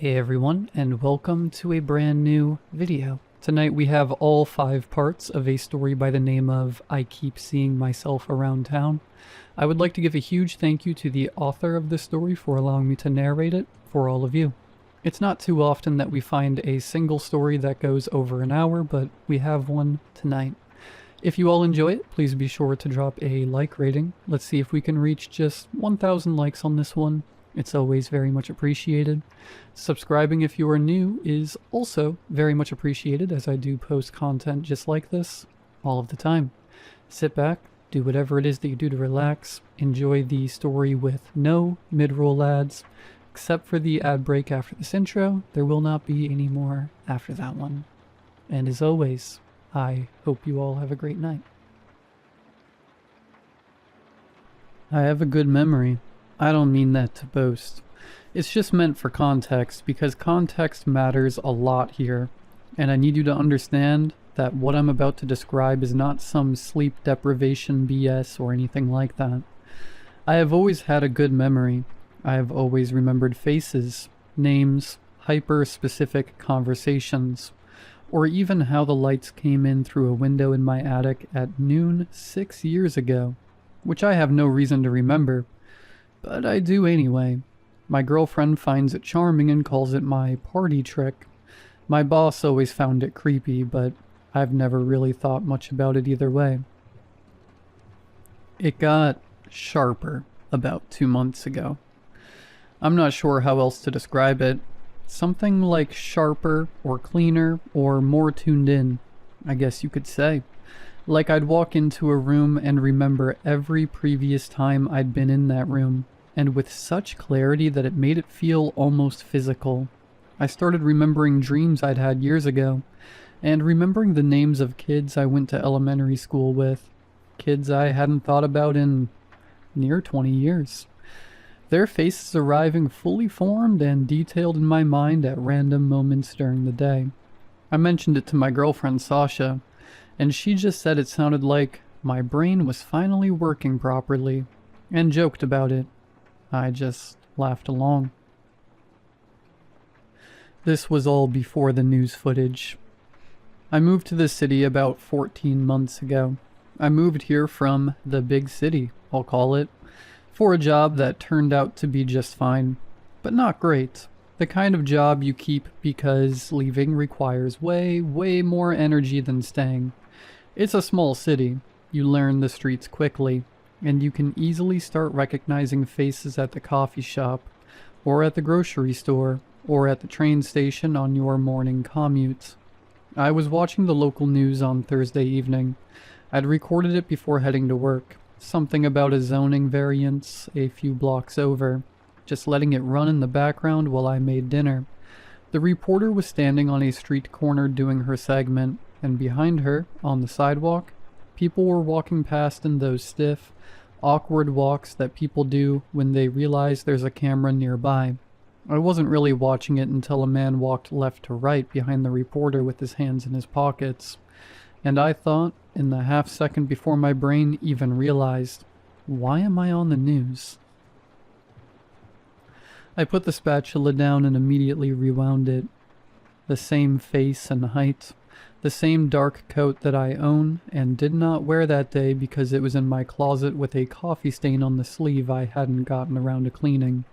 Hey everyone, and welcome to a brand new video. Tonight we have all 5 parts of a story by the name of I Keep Seeing Myself Around Town. I would like to give a huge thank you to the author of this story for allowing me to narrate it for all of you. It's not too often that we find a single story that goes over an hour, but we have one tonight. If you all enjoy it, please be sure to drop a like rating. Let's see if we can reach just 1,000 likes on this one. It's always very much appreciated. Subscribing if you are new is also very much appreciated, as I do post content just like this all of the time. Sit back, do whatever it is that you do to relax, enjoy the story with no mid-roll ads, except for the ad break after this intro. There will not be any more after that one. And as always, I hope you all have a great night. I have a good memory. I don't mean that to boast. It's just meant for context, because context matters a lot here, and I need you to understand that what I'm about to describe is not some sleep deprivation BS or anything like that. I have always had a good memory. I have always remembered faces, names, hyper-specific conversations, or even how the lights came in through a window in my attic at noon 6 years ago, which I have no reason to remember. But I do anyway. My girlfriend finds it charming and calls it my party trick. My boss always found it creepy, but I've never really thought much about it either way. It got sharper about 2 months ago. I'm not sure how else to describe it. Something like sharper, or cleaner, or more tuned in, I guess you could say. Like I'd walk into a room and remember every previous time I'd been in that room, and with such clarity that it made it feel almost physical. I started remembering dreams I'd had years ago, and remembering the names of kids I went to elementary school with, kids I hadn't thought about in near 20 years. Their faces arriving fully formed and detailed in my mind at random moments during the day. I mentioned it to my girlfriend Sasha, and she just said it sounded like my brain was finally working properly, and joked about it. I just laughed along. This was all before the news footage. I moved to the city about 14 months ago. I moved here from the big city, I'll call it, for a job that turned out to be just fine, but not great. The kind of job you keep because leaving requires way more energy than staying. It's a small city. You learn the streets quickly, and you can easily start recognizing faces at the coffee shop, or at the grocery store, or at the train station on your morning commute. I was watching the local news on Thursday evening. I'd recorded it before heading to work. Something about a zoning variance a few blocks over, just letting it run in the background while I made dinner. The reporter was standing on a street corner doing her segment, and behind her, on the sidewalk, people were walking past in those stiff, awkward walks that people do when they realize there's a camera nearby. I wasn't really watching it until a man walked left to right behind the reporter with his hands in his pockets, and I thought, in the half second before my brain even realized, why am I on the news? I put the spatula down and immediately rewound it. The same face and height. The same dark coat that I own and did not wear that day because it was in my closet with a coffee stain on the sleeve I hadn't gotten around to cleaning.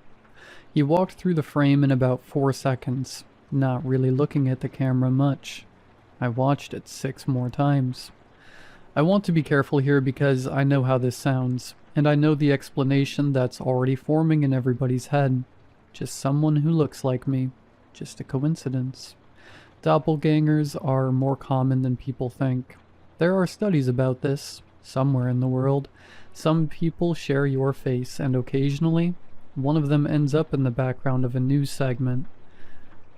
He walked through the frame in about 4 seconds, not really looking at the camera much. I watched it 6 more times. I want to be careful here because I know how this sounds, and I know the explanation that's already forming in everybody's head. Just someone who looks like me. Just a coincidence. Doppelgangers are more common than people think. There are studies about this, somewhere in the world. Some people share your face, and occasionally, one of them ends up in the background of a news segment.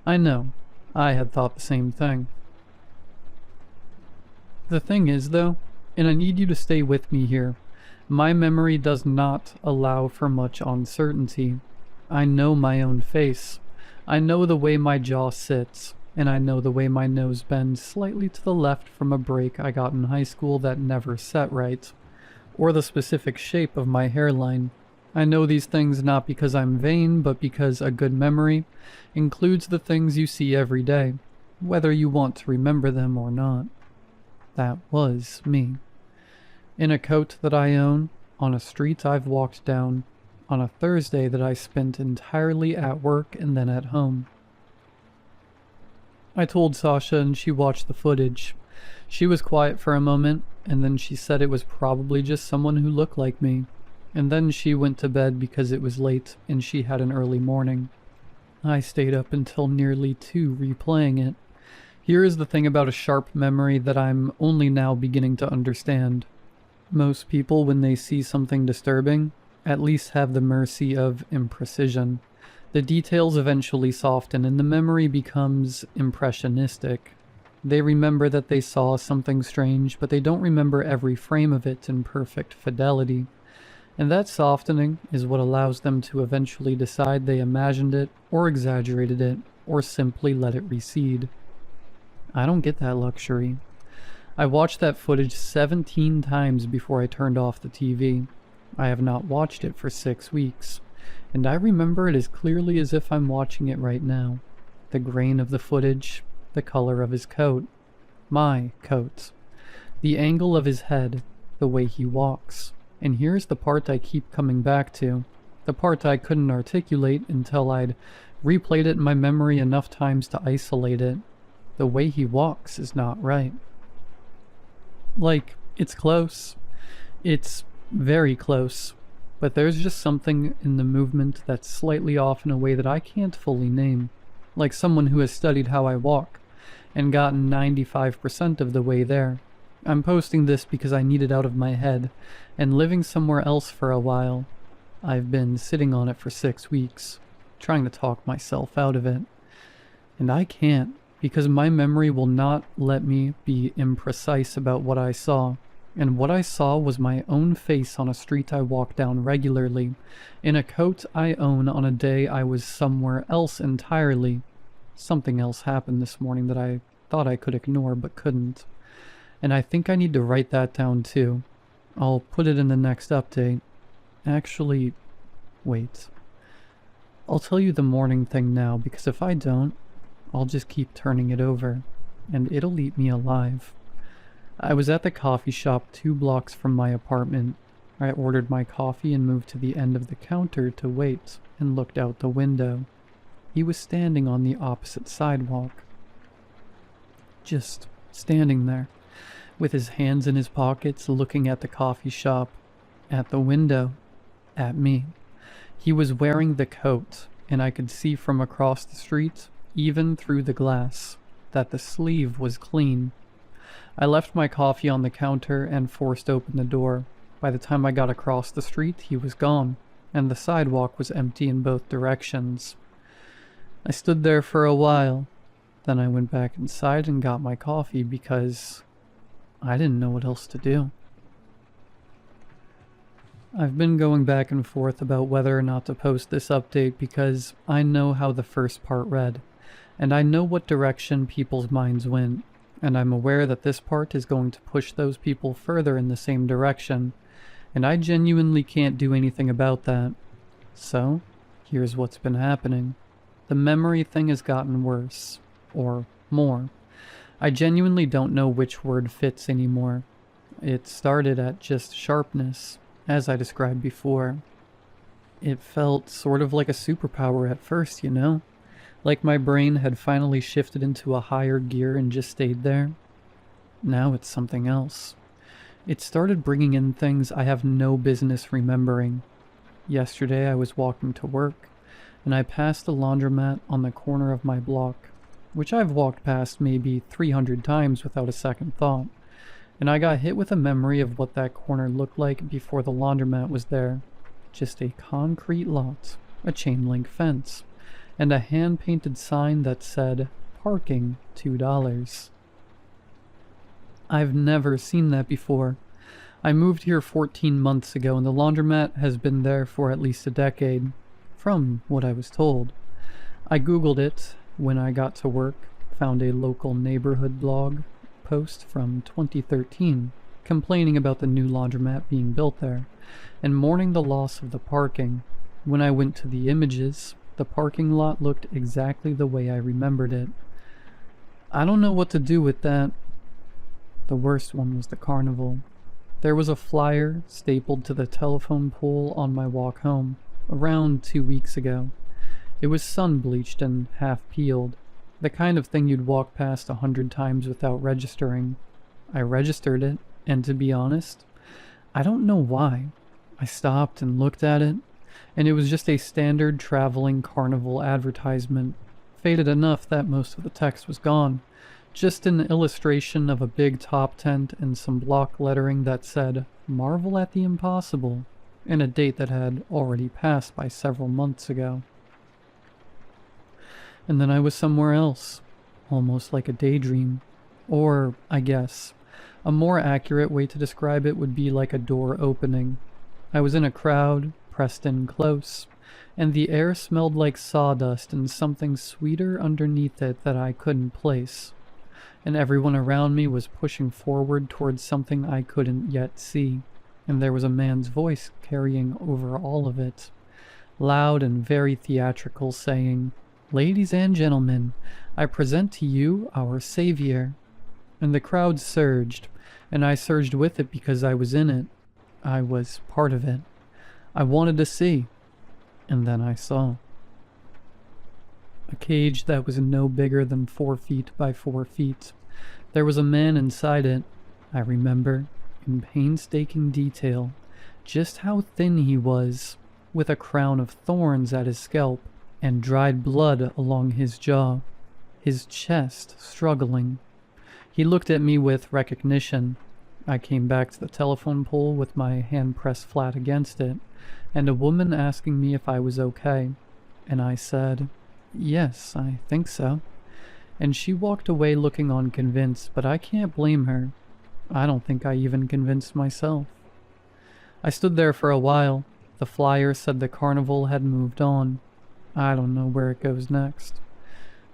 I know, I had thought the same thing. The thing is, though, and I need you to stay with me here, my memory does not allow for much uncertainty. I know my own face. I know the way my jaw sits. And I know the way my nose bends slightly to the left from a break I got in high school that never set right, or the specific shape of my hairline. I know these things not because I'm vain, but because a good memory includes the things you see every day, whether you want to remember them or not. That was me. In a coat that I own, on a street I've walked down, on a Thursday that I spent entirely at work and then at home. I told Sasha and she watched the footage. She was quiet for a moment, and then she said it was probably just someone who looked like me. And then she went to bed because it was late and she had an early morning. I stayed up until nearly 2 replaying it. Here is the thing about a sharp memory that I'm only now beginning to understand. Most people, when they see something disturbing, at least have the mercy of imprecision. The details eventually soften and the memory becomes impressionistic. They remember that they saw something strange, but they don't remember every frame of it in perfect fidelity. And that softening is what allows them to eventually decide they imagined it, or exaggerated it, or simply let it recede. I don't get that luxury. I watched that footage 17 times before I turned off the TV. I have not watched it for 6 weeks, and I remember it as clearly as if I'm watching it right now. The grain of the footage, the color of his coat, my coat, the angle of his head, the way he walks. And here's the part I keep coming back to, the part I couldn't articulate until I'd replayed it in my memory enough times to isolate it. The way he walks is not right. Like, it's close. It's very close. But there's just something in the movement that's slightly off in a way that I can't fully name. Like someone who has studied how I walk, and gotten 95% of the way there. I'm posting this because I need it out of my head, and living somewhere else for a while. I've been sitting on it for 6 weeks, trying to talk myself out of it. And I can't, because my memory will not let me be imprecise about what I saw. And what I saw was my own face on a street I walk down regularly, in a coat I own on a day I was somewhere else entirely. Something else happened this morning that I thought I could ignore but couldn't. And I think I need to write that down too. I'll put it in the next update. Actually, wait. I'll tell you the morning thing now, because if I don't, I'll just keep turning it over, and it'll eat me alive. I was at the coffee shop 2 blocks from my apartment. I ordered my coffee and moved to the end of the counter to wait, and looked out the window. He was standing on the opposite sidewalk. Just standing there, with his hands in his pockets, looking at the coffee shop, at the window, at me. He was wearing the coat, and I could see from across the street, even through the glass, that the sleeve was clean. I left my coffee on the counter and forced open the door. By the time I got across the street, he was gone, and the sidewalk was empty in both directions. I stood there for a while, then I went back inside and got my coffee because I didn't know what else to do. I've been going back and forth about whether or not to post this update because I know how the first part read, and I know what direction people's minds went, and I'm aware that this part is going to push those people further in the same direction, and I genuinely can't do anything about that. So, here's what's been happening. The memory thing has gotten worse, or more. I genuinely don't know which word fits anymore. It started at just sharpness, as I described before. It felt sort of like a superpower at first, you know? Like my brain had finally shifted into a higher gear and just stayed there. Now it's something else. It started bringing in things I have no business remembering. Yesterday I was walking to work, and I passed the laundromat on the corner of my block, which I've walked past maybe 300 times without a second thought, and I got hit with a memory of what that corner looked like before the laundromat was there. Just a concrete lot, a chain link fence, and a hand-painted sign that said, "Parking, $2." I've never seen that before. I moved here 14 months ago, and the laundromat has been there for at least a decade, from what I was told. I googled it when I got to work, found a local neighborhood blog post from 2013, complaining about the new laundromat being built there, and mourning the loss of the parking. When I went to the images, the parking lot looked exactly the way I remembered it. I don't know what to do with that. The worst one was the carnival. There was a flyer stapled to the telephone pole on my walk home, around 2 weeks ago. It was sun-bleached and half-peeled, the kind of thing you'd walk past 100 times without registering. I registered it, and to be honest, I don't know why. I stopped and looked at it, and it was just a standard traveling carnival advertisement, faded enough that most of the text was gone. Just an illustration of a big top tent and some block lettering that said, "Marvel at the Impossible," and a date that had already passed by several months ago. And then I was somewhere else, almost like a daydream. Or, I guess, a more accurate way to describe it would be like a door opening. I was in a crowd, pressed in close, and the air smelled like sawdust and something sweeter underneath it that I couldn't place. And everyone around me was pushing forward towards something I couldn't yet see, and there was a man's voice carrying over all of it, loud and very theatrical, saying, "Ladies and gentlemen, I present to you our savior." And the crowd surged, and I surged with it because I was in it. I was part of it. I wanted to see, and then I saw. A cage that was no bigger than 4 feet by 4 feet. There was a man inside it. I remember, in painstaking detail, just how thin he was, with a crown of thorns at his scalp, and dried blood along his jaw, his chest struggling. He looked at me with recognition. I came back to the telephone pole with my hand pressed flat against it, and a woman asking me if I was okay, and I said, "Yes, I think so." And she walked away looking unconvinced, but I can't blame her. I don't think I even convinced myself. I stood there for a while. The flyer said the carnival had moved on. I don't know where it goes next.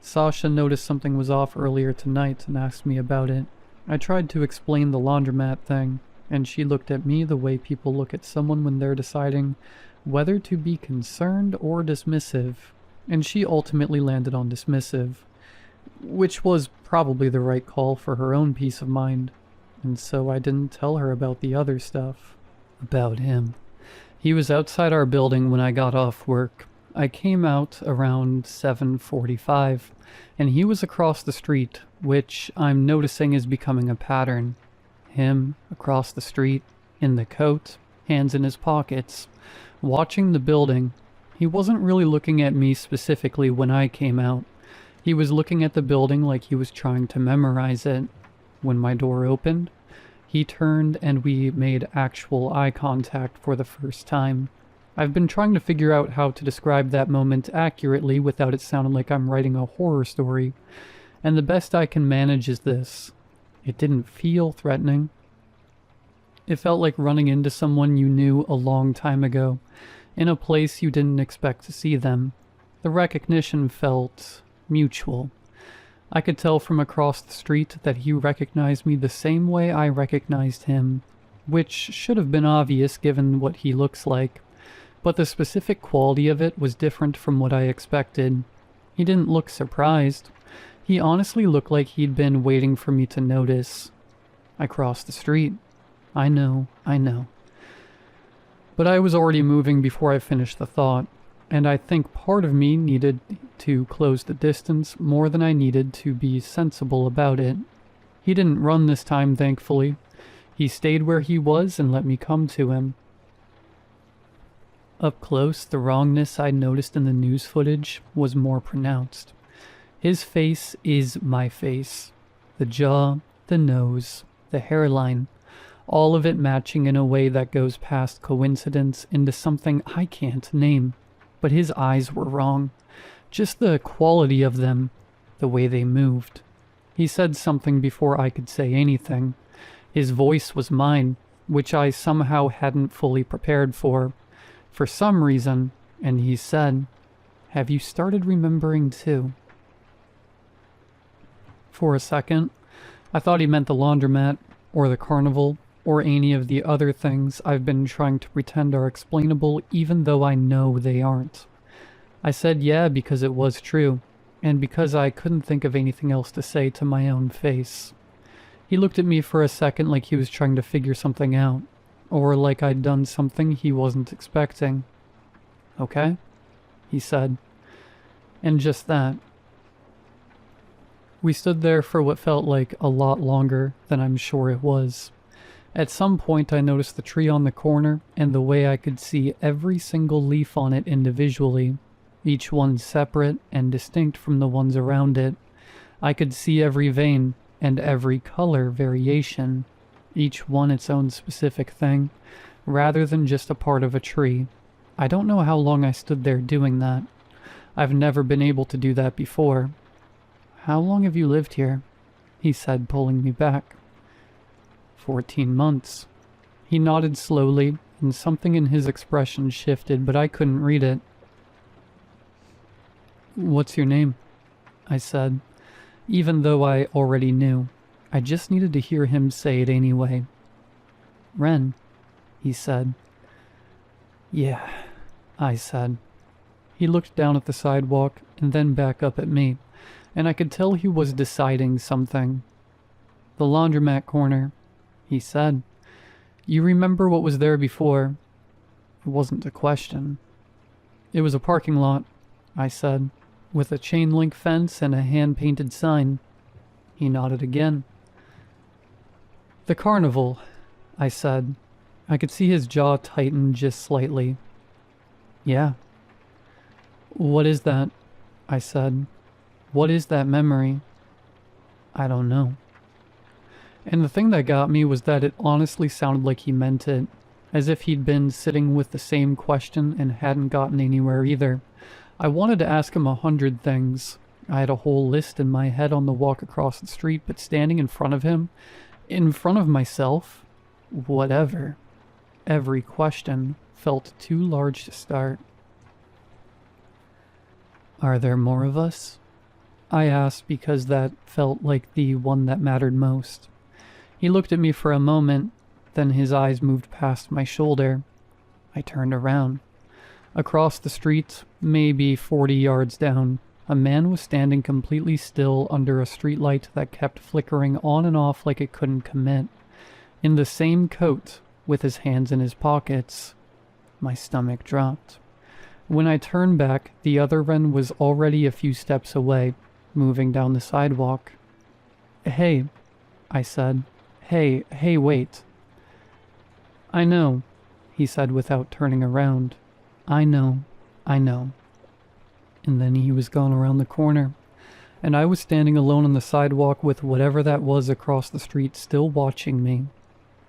Sasha noticed something was off earlier tonight and asked me about it. I tried to explain the laundromat thing, and she looked at me the way people look at someone when they're deciding whether to be concerned or dismissive, and she ultimately landed on dismissive, which was probably the right call for her own peace of mind, and so I didn't tell her about the other stuff. About him. He was outside our building when I got off work. I came out around 7:45, and he was across the street, which I'm noticing is becoming a pattern. Him, across the street, in the coat, hands in his pockets, watching the building. He wasn't really looking at me specifically when I came out. He was looking at the building like he was trying to memorize it. When my door opened, he turned and we made actual eye contact for the first time. I've been trying to figure out how to describe that moment accurately without it sounding like I'm writing a horror story, and the best I can manage is this. It didn't feel threatening. It felt like running into someone you knew a long time ago, in a place you didn't expect to see them. The recognition felt mutual. I could tell from across the street that he recognized me the same way I recognized him, which should have been obvious given what he looks like. But the specific quality of it was different from what I expected. He didn't look surprised. He honestly looked like he'd been waiting for me to notice. I crossed the street. I know. But I was already moving before I finished the thought, and I think part of me needed to close the distance more than I needed to be sensible about it. He didn't run this time, thankfully. He stayed where he was and let me come to him. Up close, the wrongness I noticed in the news footage was more pronounced. His face is my face. The jaw, the nose, the hairline, all of it matching in a way that goes past coincidence into something I can't name. But his eyes were wrong. Just the quality of them, the way they moved. He said something before I could say anything. His voice was mine, which I somehow hadn't fully prepared for some reason, and he said, "Have you started remembering too?" For a second, I thought he meant the laundromat, or the carnival, or any of the other things I've been trying to pretend are explainable even though I know they aren't. I said yeah because it was true, and because I couldn't think of anything else to say to my own face. He looked at me for a second like he was trying to figure something out, or like I'd done something he wasn't expecting. Okay, he said. And just that. We stood there for what felt like a lot longer than I'm sure it was. At some point I noticed the tree on the corner and the way I could see every single leaf on it individually, each one separate and distinct from the ones around it. I could see every vein and every color variation, each one its own specific thing, rather than just a part of a tree. I don't know how long I stood there doing that. I've never been able to do that before. How long have you lived here? He said, pulling me back. 14 months. He nodded slowly, and something in his expression shifted, but I couldn't read it. What's your name? I said, even though I already knew. I just needed to hear him say it anyway. Ren, he said. Yeah, I said. He looked down at the sidewalk and then back up at me, and I could tell he was deciding something. The laundromat corner, he said. You remember what was there before? It wasn't a question. It was a parking lot, I said, with a chain link fence and a hand-painted sign. He nodded again. The carnival, I said. I could see his jaw tighten just slightly. Yeah. What is that? I said. What is that memory? I don't know. And the thing that got me was that it honestly sounded like he meant it, as if he'd been sitting with the same question and hadn't gotten anywhere either. I wanted to ask him 100 things. I had a whole list in my head on the walk across the street, but standing in front of him, in front of myself, whatever. Every question felt too large to start. Are there more of us? I asked because that felt like the one that mattered most. He looked at me for a moment, then his eyes moved past my shoulder. I turned around. Across the street, maybe 40 yards down, a man was standing completely still under a streetlight that kept flickering on and off like it couldn't commit. In the same coat, with his hands in his pockets. My stomach dropped. When I turned back, the other Ren was already a few steps away, moving down the sidewalk. Hey, I said. Hey, wait. I know, he said without turning around. I know. And then he was gone around the corner, and I was standing alone on the sidewalk with whatever that was across the street still watching me.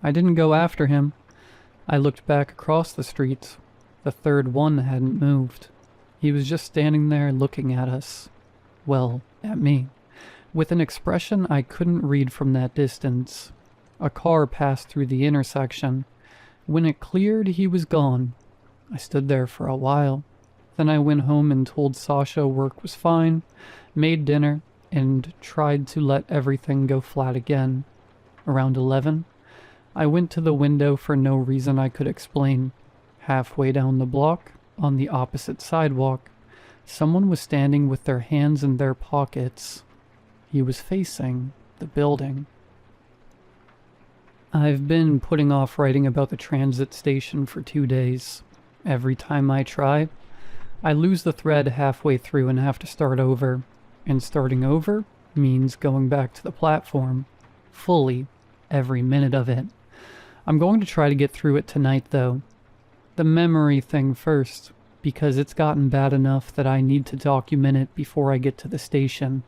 I didn't go after him. I looked back across the street. The third one hadn't moved. He was just standing there looking at us. Well, at me. With an expression I couldn't read from that distance. A car passed through the intersection. When it cleared, he was gone. I stood there for a while. Then I went home and told Sasha work was fine, made dinner, and tried to let everything go flat again. Around 11, I went to the window for no reason I could explain. Halfway down the block, on the opposite sidewalk, someone was standing with their hands in their pockets. He was facing the building. I've been putting off writing about the transit station for 2 days. Every time I try, I lose the thread halfway through and have to start over. And starting over means going back to the platform. Fully, every minute of it. I'm going to try to get through it tonight, though. The memory thing first, because it's gotten bad enough that I need to document it before I get to the station.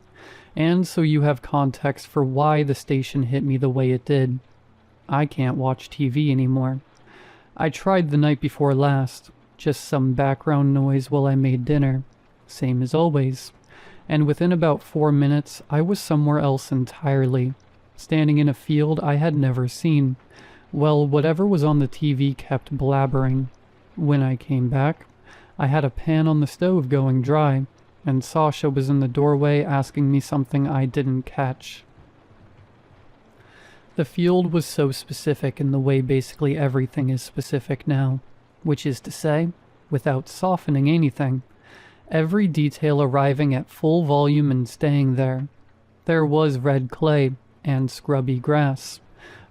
And so you have context for why the station hit me the way it did. I can't watch TV anymore. I tried the night before last, just some background noise while I made dinner, same as always, and within about 4 minutes I was somewhere else entirely, standing in a field I had never seen. Well, whatever was on the TV kept blabbering. When I came back, I had a pan on the stove going dry, and Sasha was in the doorway asking me something I didn't catch. The field was so specific in the way basically everything is specific now, which is to say, without softening anything, every detail arriving at full volume and staying there. There was red clay and scrubby grass,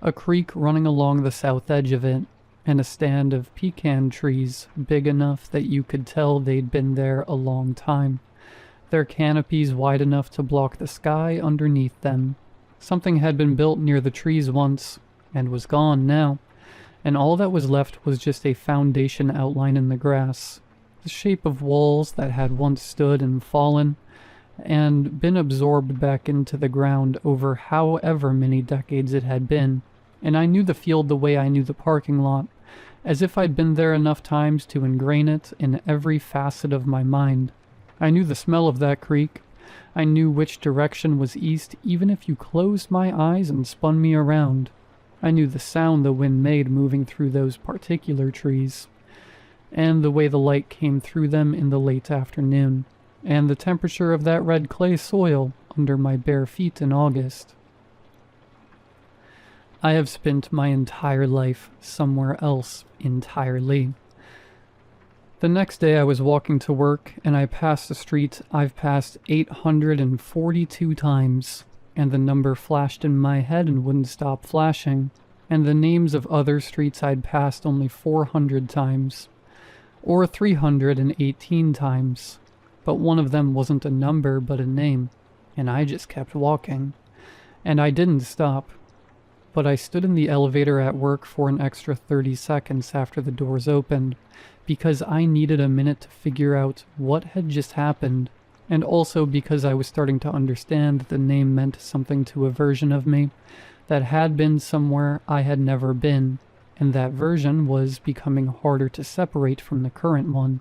a creek running along the south edge of it, and a stand of pecan trees big enough that you could tell they'd been there a long time, their canopies wide enough to block the sky underneath them. Something had been built near the trees once, and was gone now, and all that was left was just a foundation outline in the grass, the shape of walls that had once stood and fallen, and been absorbed back into the ground over however many decades it had been. And I knew the field the way I knew the parking lot, as if I'd been there enough times to ingrain it in every facet of my mind. I knew the smell of that creek. I knew which direction was east even if you closed my eyes and spun me around. I knew the sound the wind made moving through those particular trees, and the way the light came through them in the late afternoon, and the temperature of that red clay soil under my bare feet in August. I have spent my entire life somewhere else entirely. The next day I was walking to work and I passed a street I've passed 842 times, and the number flashed in my head and wouldn't stop flashing, and the names of other streets I'd passed only 400 times, or 318 times, but one of them wasn't a number but a name, and I just kept walking, and I didn't stop. But I stood in the elevator at work for an extra 30 seconds after the doors opened, because I needed a minute to figure out what had just happened, and also because I was starting to understand that the name meant something to a version of me that had been somewhere I had never been, and that version was becoming harder to separate from the current one.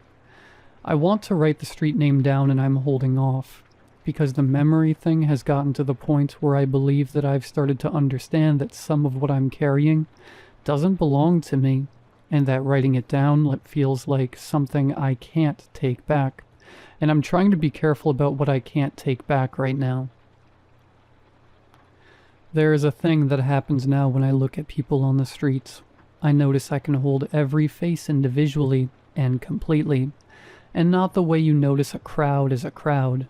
I want to write the street name down and I'm holding off, because the memory thing has gotten to the point where I believe that I've started to understand that some of what I'm carrying doesn't belong to me, and that writing it down feels like something I can't take back, and I'm trying to be careful about what I can't take back right now. There is a thing that happens now when I look at people on the streets. I notice I can hold every face individually and completely, and not the way you notice a crowd as a crowd,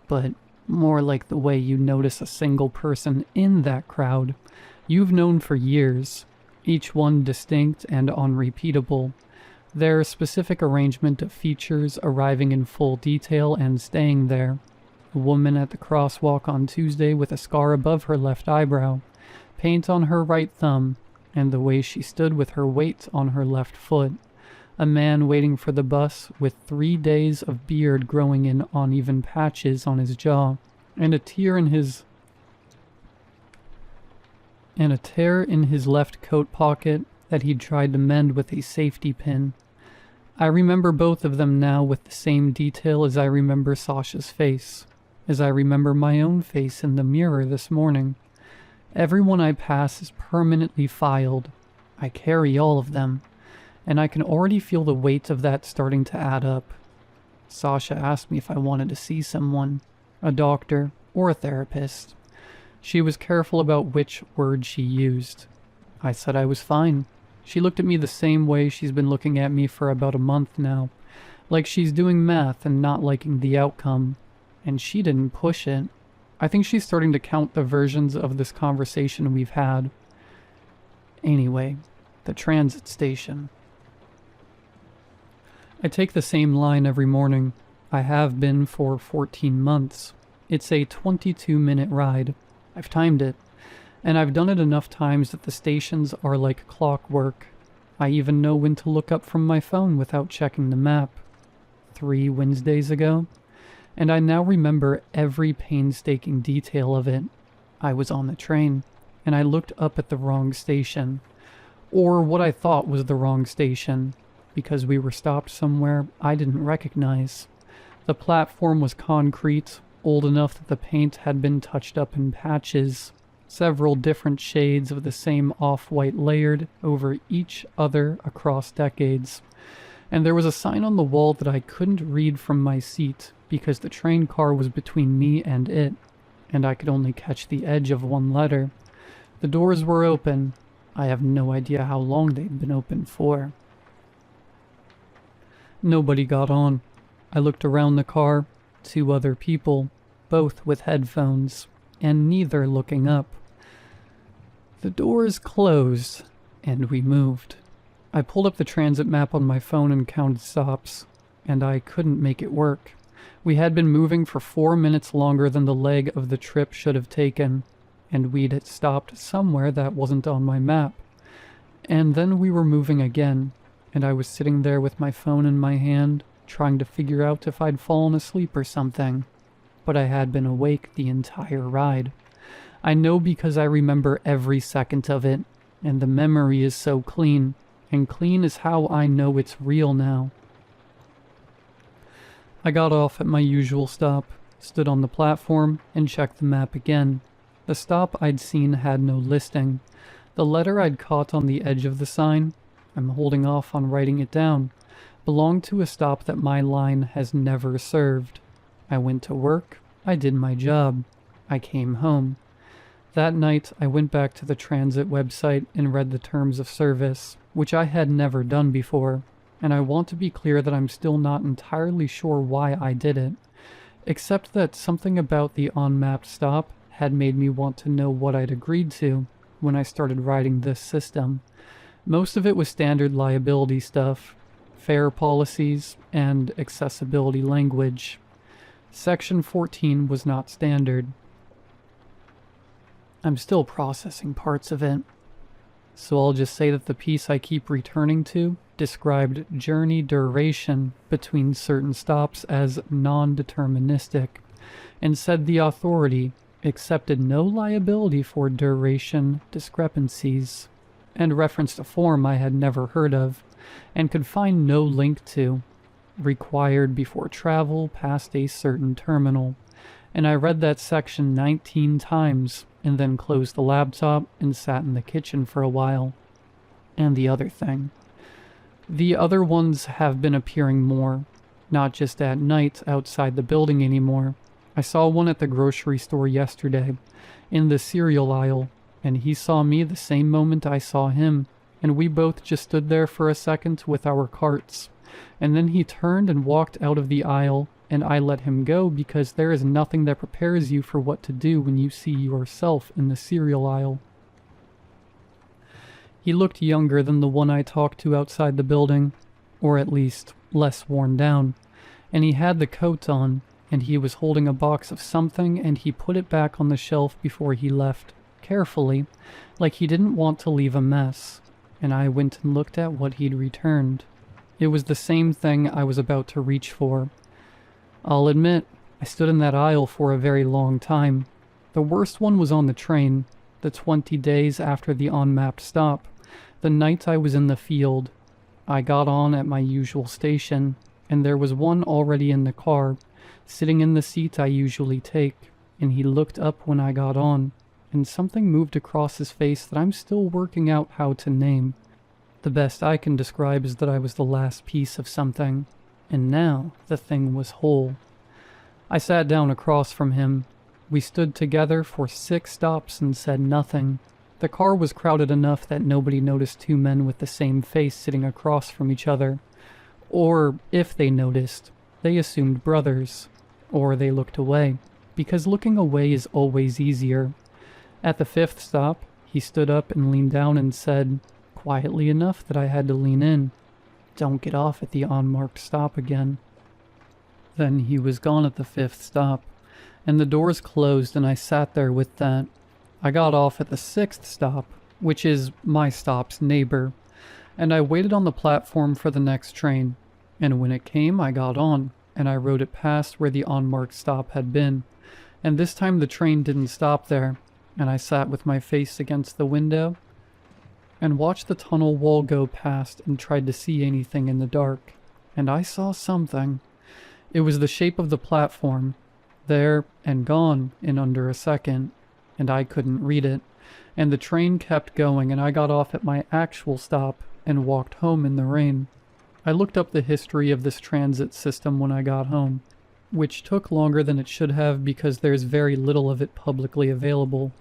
but more like the way you notice a single person in that crowd you've known for years, each one distinct and unrepeatable, their specific arrangement of features arriving in full detail and staying there. A woman at the crosswalk on Tuesday with a scar above her left eyebrow, paint on her right thumb, and the way she stood with her weight on her left foot. A man waiting for the bus with 3 days of beard growing in uneven patches on his jaw, and a tear in his and a tear in his left coat pocket that he'd tried to mend with a safety pin. I remember both of them now with the same detail as I remember Sasha's face, as I remember my own face in the mirror this morning. Everyone I pass is permanently filed. I carry all of them, and I can already feel the weight of that starting to add up. Sasha asked me if I wanted to see someone, a doctor or a therapist. She was careful about which word she used. I said I was fine. She looked at me the same way she's been looking at me for about a month now, like she's doing math and not liking the outcome, and she didn't push it. I think she's starting to count the versions of this conversation we've had. Anyway, the transit station. I take the same line every morning. I have been for 14 months. It's a 22-minute ride. I've timed it, and I've done it enough times that the stations are like clockwork. I even know when to look up from my phone without checking the map. 3 Wednesdays ago, and I now remember every painstaking detail of it. I was on the train, and I looked up at the wrong station, or what I thought was the wrong station, because we were stopped somewhere I didn't recognize. The platform was concrete, old enough that the paint had been touched up in patches, several different shades of the same off-white layered over each other across decades. And there was a sign on the wall that I couldn't read from my seat because the train car was between me and it, and I could only catch the edge of one letter. The doors were open. I have no idea how long they'd been open for. Nobody got on. I looked around the car. 2 other people, both with headphones, and neither looking up. The doors closed, and we moved. I pulled up the transit map on my phone and counted stops, and I couldn't make it work. We had been moving for 4 minutes longer than the leg of the trip should have taken, and we'd stopped somewhere that wasn't on my map. And then we were moving again, and I was sitting there with my phone in my hand, trying to figure out if I'd fallen asleep or something. But I had been awake the entire ride. I know because I remember every second of it, and the memory is so clean, and clean is how I know it's real now. I got off at my usual stop, stood on the platform, and checked the map again. The stop I'd seen had no listing. The letter I'd caught on the edge of the sign, I'm holding off on writing it down, belonged to a stop that my line has never served. I went to work, I did my job, I came home. That night, I went back to the transit website and read the terms of service, which I had never done before, and I want to be clear that I'm still not entirely sure why I did it, except that something about the on-map stop had made me want to know what I'd agreed to when I started writing this system. Most of it was standard liability stuff, fare policies, and accessibility language. Section 14 was not standard. I'm still processing parts of it. So I'll just say that the piece I keep returning to described journey duration between certain stops as non-deterministic, and said the authority accepted no liability for duration discrepancies, and referenced a form I had never heard of, and could find no link to, required before travel past a certain terminal. And I read that section 19 times, and then closed the laptop and sat in the kitchen for a while. And the other thing. The other ones have been appearing more, not just at night outside the building anymore. I saw one at the grocery store yesterday, in the cereal aisle, and he saw me the same moment I saw him, and we both just stood there for a second with our carts. And then he turned and walked out of the aisle, and I let him go because there is nothing that prepares you for what to do when you see yourself in the cereal aisle. He looked younger than the one I talked to outside the building, or at least less worn down, and he had the coat on, and he was holding a box of something, and he put it back on the shelf before he left, carefully, like he didn't want to leave a mess, and I went and looked at what he'd returned. It was the same thing I was about to reach for. I'll admit, I stood in that aisle for a very long time. The worst one was on the train, the 20 days after the on-mapped stop, the night I was in the field. I got on at my usual station, and there was one already in the car, sitting in the seat I usually take, and he looked up when I got on, and something moved across his face that I'm still working out how to name. The best I can describe is that I was the last piece of something, and now the thing was whole. I sat down across from him. We stood together for 6 stops and said nothing. The car was crowded enough that nobody noticed 2 men with the same face sitting across from each other. Or, if they noticed, they assumed brothers. Or they looked away, because looking away is always easier. At the 5th stop, he stood up and leaned down and said, quietly enough that I had to lean in, "Don't get off at the unmarked stop again." Then he was gone at the 5th stop, and the doors closed, and I sat there with that. I got off at the 6th stop, which is my stop's neighbor, and I waited on the platform for the next train, and when it came I got on, and I rode it past where the unmarked stop had been, and this time the train didn't stop there, and I sat with my face against the window and watched the tunnel wall go past and tried to see anything in the dark, and I saw something. It was the shape of the platform, there and gone in under a second, and I couldn't read it, and the train kept going, and I got off at my actual stop and walked home in the rain. I looked up the history of this transit system when I got home, which took longer than it should have because there's very little of it publicly available.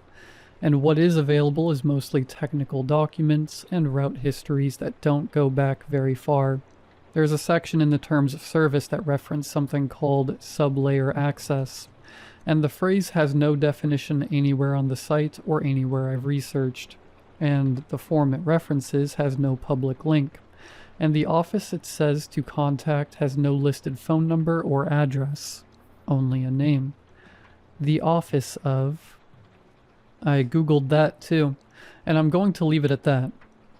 and what is available is mostly technical documents and route histories that don't go back very far. There's a section in the terms of service that reference something called sublayer access, and the phrase has no definition anywhere on the site or anywhere I've researched, and the form it references has no public link, and the office it says to contact has no listed phone number or address, only a name. The office of... I googled that too, and I'm going to leave it at that.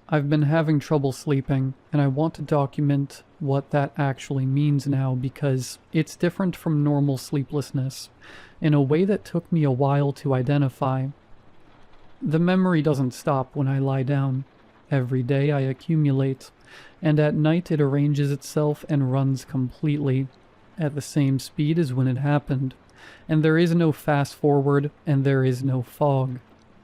I've been having trouble sleeping, and I want to document what that actually means now because it's different from normal sleeplessness in a way that took me a while to identify. The memory doesn't stop when I lie down. Every day I accumulate, and at night it arranges itself and runs completely, at the same speed as when it happened. And there is no fast forward, and there is no fog,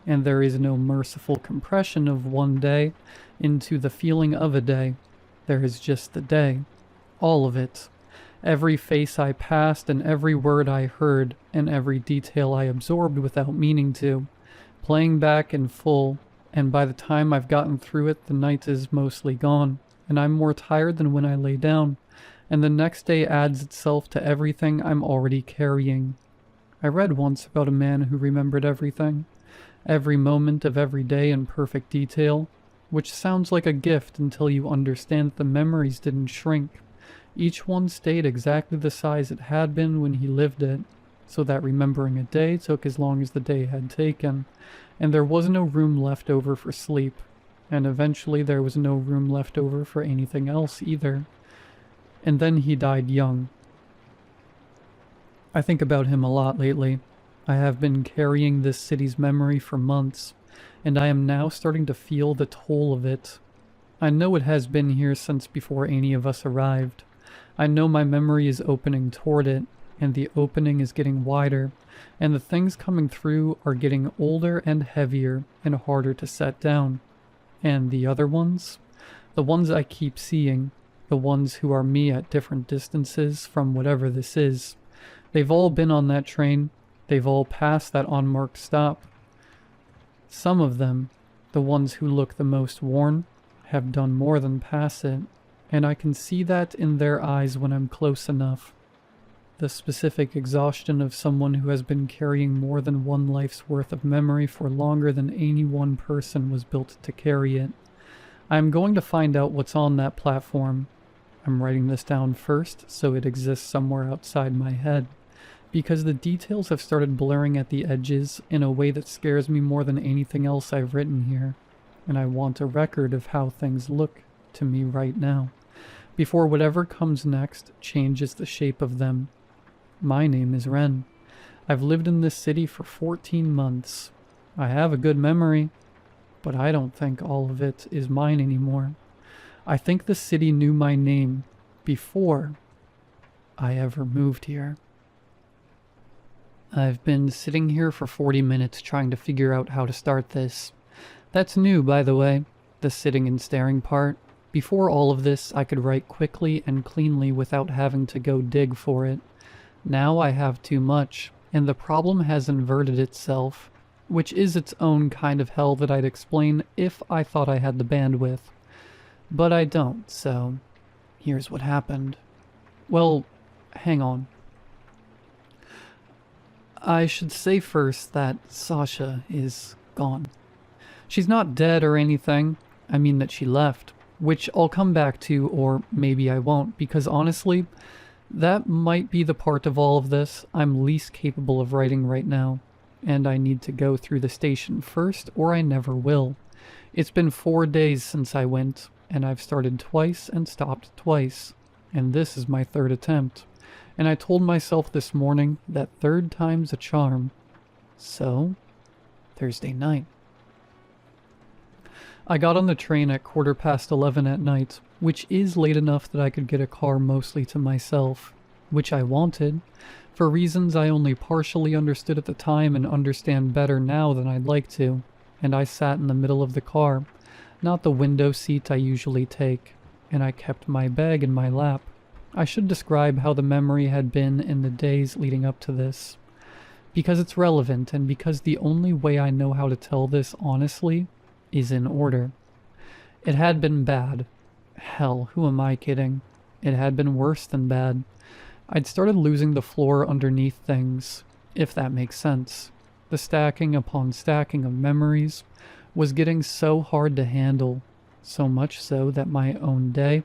and there is no merciful compression of one day into the feeling of a day. There is just the day. All of it. Every face I passed, and every word I heard, and every detail I absorbed without meaning to, playing back in full, and by the time I've gotten through it, the night is mostly gone, and I'm more tired than when I lay down, and the next day adds itself to everything I'm already carrying. I read once about a man who remembered everything, every moment of every day in perfect detail, which sounds like a gift until you understand that the memories didn't shrink. Each one stayed exactly the size it had been when he lived it, so that remembering a day took as long as the day had taken, and there was no room left over for sleep, and eventually there was no room left over for anything else either. And then he died young. I think about him a lot lately. I have been carrying this city's memory for months, and I am now starting to feel the toll of it. I know it has been here since before any of us arrived. I know my memory is opening toward it, and the opening is getting wider, and the things coming through are getting older and heavier and harder to set down. And the other ones? The ones I keep seeing, the ones who are me at different distances from whatever this is. They've all been on that train. They've all passed that unmarked stop. Some of them, the ones who look the most worn, have done more than pass it, and I can see that in their eyes when I'm close enough. The specific exhaustion of someone who has been carrying more than one life's worth of memory for longer than any one person was built to carry it. I'm going to find out what's on that platform. I'm writing this down first so it exists somewhere outside my head, because the details have started blurring at the edges in a way that scares me more than anything else I've written here, and I want a record of how things look to me right now, before whatever comes next changes the shape of them. My name is Ren. I've lived in this city for 14 months. I have a good memory, but I don't think all of it is mine anymore. I think the city knew my name before I ever moved here. I've been sitting here for 40 minutes trying to figure out how to start this. That's new, by the way, the sitting and staring part. Before all of this, I could write quickly and cleanly without having to go dig for it. Now I have too much, and the problem has inverted itself, which is its own kind of hell that I'd explain if I thought I had the bandwidth. But I don't, so here's what happened. Well, hang on. I should say first that Sasha is gone. She's not dead or anything. I mean that she left, which I'll come back to, or maybe I won't, because honestly, that might be the part of all of this I'm least capable of writing right now, and I need to go through the station first, or I never will. It's been 4 days since I went, and I've started twice and stopped twice, and this is my third attempt. And I told myself this morning that third time's a charm. So, Thursday night. I got on the train at 11:15 at night, which is late enough that I could get a car mostly to myself, which I wanted, for reasons I only partially understood at the time and understand better now than I'd like to, and I sat in the middle of the car, not the window seat I usually take, and I kept my bag in my lap. I should describe how the memory had been in the days leading up to this. Because it's relevant, and because the only way I know how to tell this honestly is in order. It had been bad. Hell, who am I kidding? It had been worse than bad. I'd started losing the floor underneath things, if that makes sense. The stacking upon stacking of memories was getting so hard to handle, so much so that my own day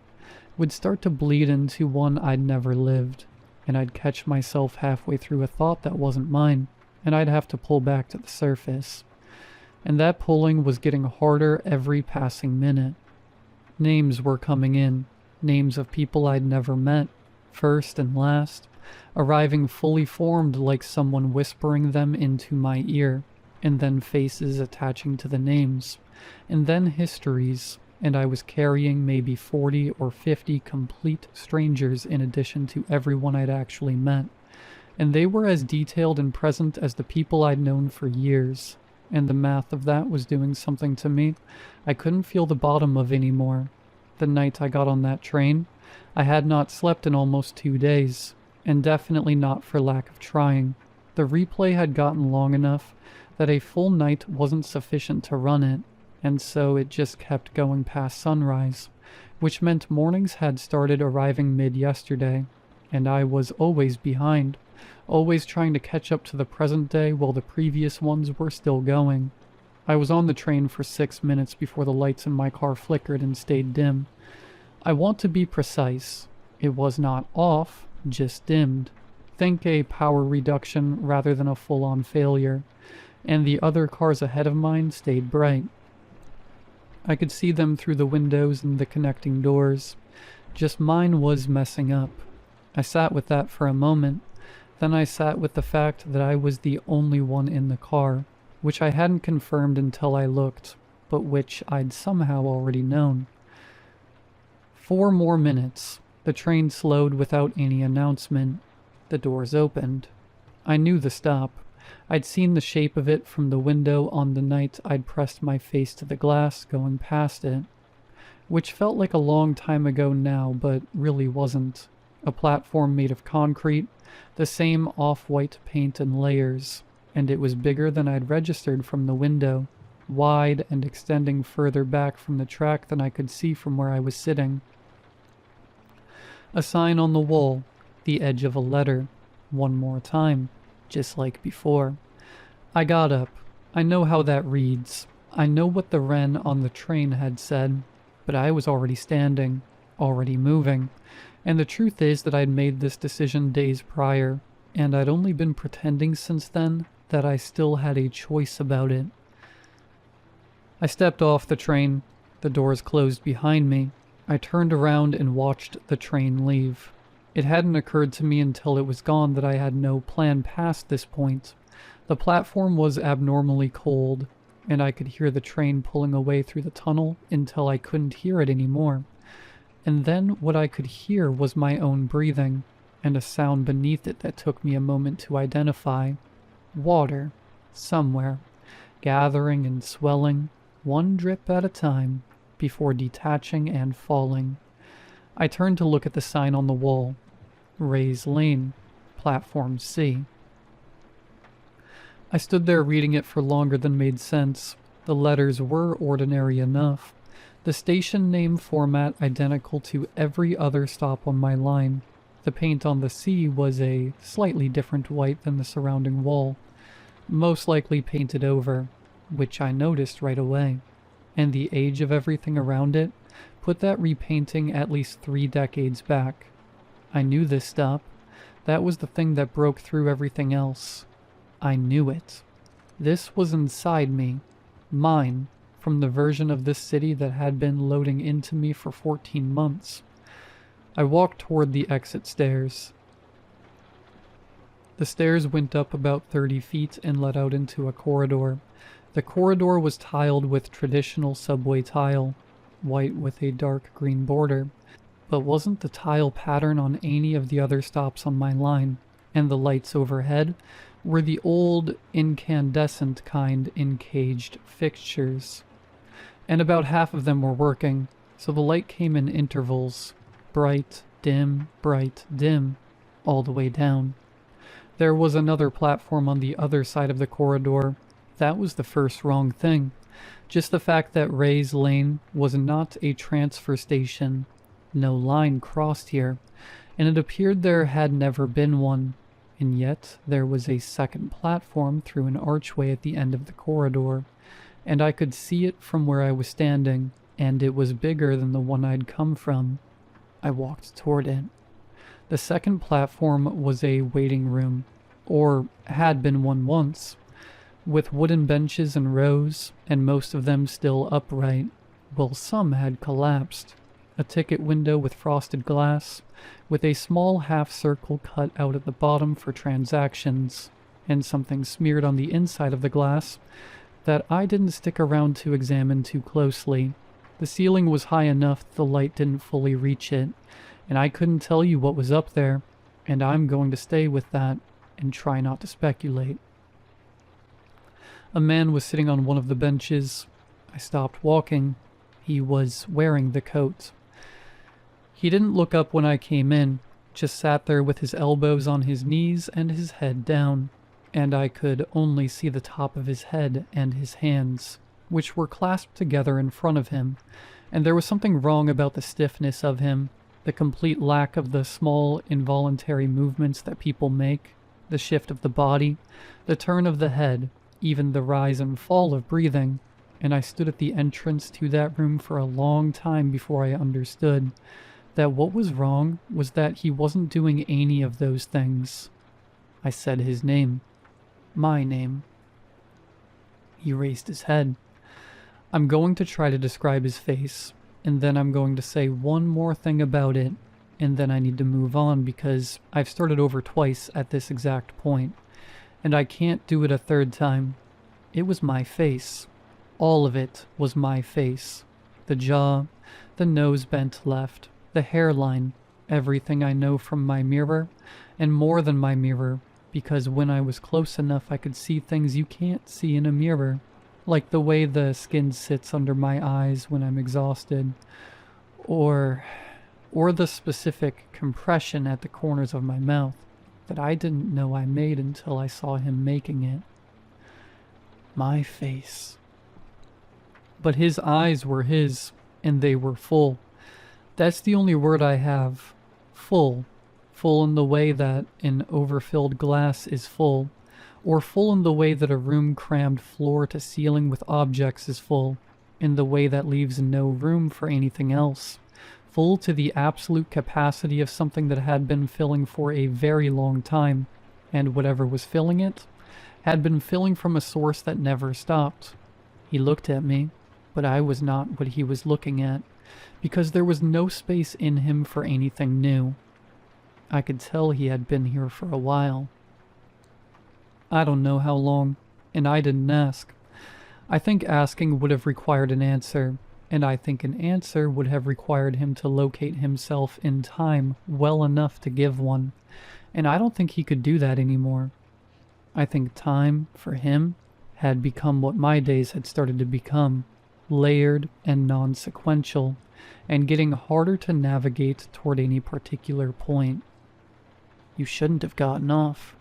would start to bleed into one I'd never lived, and I'd catch myself halfway through a thought that wasn't mine, and I'd have to pull back to the surface. And that pulling was getting harder every passing minute. Names were coming in, names of people I'd never met, first and last, arriving fully formed like someone whispering them into my ear, and then faces attaching to the names, and then histories, and I was carrying maybe 40 or 50 complete strangers in addition to everyone I'd actually met, and they were as detailed and present as the people I'd known for years, and the math of that was doing something to me I couldn't feel the bottom of anymore. The night I got on that train, I had not slept in almost 2 days, and definitely not for lack of trying. The replay had gotten long enough that a full night wasn't sufficient to run it, and so it just kept going past sunrise, which meant mornings had started arriving mid-yesterday, and I was always behind, always trying to catch up to the present day while the previous ones were still going. I was on the train for 6 minutes before the lights in my car flickered and stayed dim. I want to be precise. It was not off, just dimmed. Think a power reduction rather than a full-on failure. And the other cars ahead of mine stayed bright. I could see them through the windows and the connecting doors. Just mine was messing up. I sat with that for a moment. Then I sat with the fact that I was the only one in the car, which I hadn't confirmed until I looked, but which I'd somehow already known. 4 more minutes. The train slowed without any announcement. The doors opened. I knew the stop. I'd seen the shape of it from the window on the night I'd pressed my face to the glass going past it, which felt like a long time ago now, but really wasn't. A platform made of concrete, the same off-white paint and layers, and it was bigger than I'd registered from the window, wide and extending further back from the track than I could see from where I was sitting. A sign on the wall, the edge of a letter, one more time, just like before. I got up. I know how that reads. I know what the wren on the train had said, but I was already standing, already moving, and the truth is that I'd made this decision days prior, and I'd only been pretending since then that I still had a choice about it. I stepped off the train. The doors closed behind me. I turned around and watched the train leave. It hadn't occurred to me until it was gone that I had no plan past this point. The platform was abnormally cold, and I could hear the train pulling away through the tunnel until I couldn't hear it anymore. And then what I could hear was my own breathing, and a sound beneath it that took me a moment to identify. Water, somewhere, gathering and swelling, one drip at a time, before detaching and falling. I turned to look at the sign on the wall. Ray's Lane, Platform C. I stood there reading it for longer than made sense. The letters were ordinary enough. The station name format identical to every other stop on my line. The paint on the C was a slightly different white than the surrounding wall, most likely painted over, which I noticed right away. And the age of everything around it put that repainting at least 3 decades back. I knew this stop. That was the thing that broke through everything else. I knew it. This was inside me, mine, from the version of this city that had been loading into me for 14 months. I walked toward the exit stairs. The stairs went up about 30 feet and led out into a corridor. The corridor was tiled with traditional subway tile, white with a dark green border, but wasn't the tile pattern on any of the other stops on my line, and the lights overhead were the old incandescent kind in caged fixtures. And about half of them were working, so the light came in intervals, bright, dim, all the way down. There was another platform on the other side of the corridor. That was the first wrong thing. Just the fact that Ray's Lane was not a transfer station. No line crossed here, and it appeared there had never been one. And yet there was a second platform through an archway at the end of the corridor, and I could see it from where I was standing, and it was bigger than the one I'd come from. I walked toward it. The second platform was a waiting room, or had been one once, with wooden benches in rows, and most of them still upright, while some had collapsed. A ticket window with frosted glass, with a small half-circle cut out at the bottom for transactions, and something smeared on the inside of the glass that I didn't stick around to examine too closely. The ceiling was high enough the light didn't fully reach it, and I couldn't tell you what was up there, and I'm going to stay with that and try not to speculate. A man was sitting on one of the benches. I stopped walking. He was wearing the coat. He didn't look up when I came in, just sat there with his elbows on his knees and his head down, and I could only see the top of his head and his hands, which were clasped together in front of him, and there was something wrong about the stiffness of him, the complete lack of the small, involuntary movements that people make, the shift of the body, the turn of the head, even the rise and fall of breathing, and I stood at the entrance to that room for a long time before I understood that what was wrong was that he wasn't doing any of those things. I said his name. My name. He raised his head. I'm going to try to describe his face, and then I'm going to say one more thing about it, and then I need to move on because I've started over twice at this exact point, and I can't do it a third time. It was my face. All of it was my face. The jaw, the nose bent left, the hairline, everything I know from my mirror, and more than my mirror, because when I was close enough I could see things you can't see in a mirror, like the way the skin sits under my eyes when I'm exhausted, or the specific compression at the corners of my mouth that I didn't know I made until I saw him making it. My face. But his eyes were his, and they were full. That's the only word I have. Full. Full in the way that an overfilled glass is full, or full in the way that a room crammed floor to ceiling with objects is full, in the way that leaves no room for anything else. Full to the absolute capacity of something that had been filling for a very long time, and whatever was filling it had been filling from a source that never stopped. He looked at me, but I was not what he was looking at, because there was no space in him for anything new. I could tell he had been here for a while. I don't know how long, and I didn't ask. I think asking would have required an answer, and I think an answer would have required him to locate himself in time well enough to give one, and I don't think he could do that anymore. I think time, for him, had become what my days had started to become, layered and non-sequential, and getting harder to navigate toward any particular point. You shouldn't have gotten off,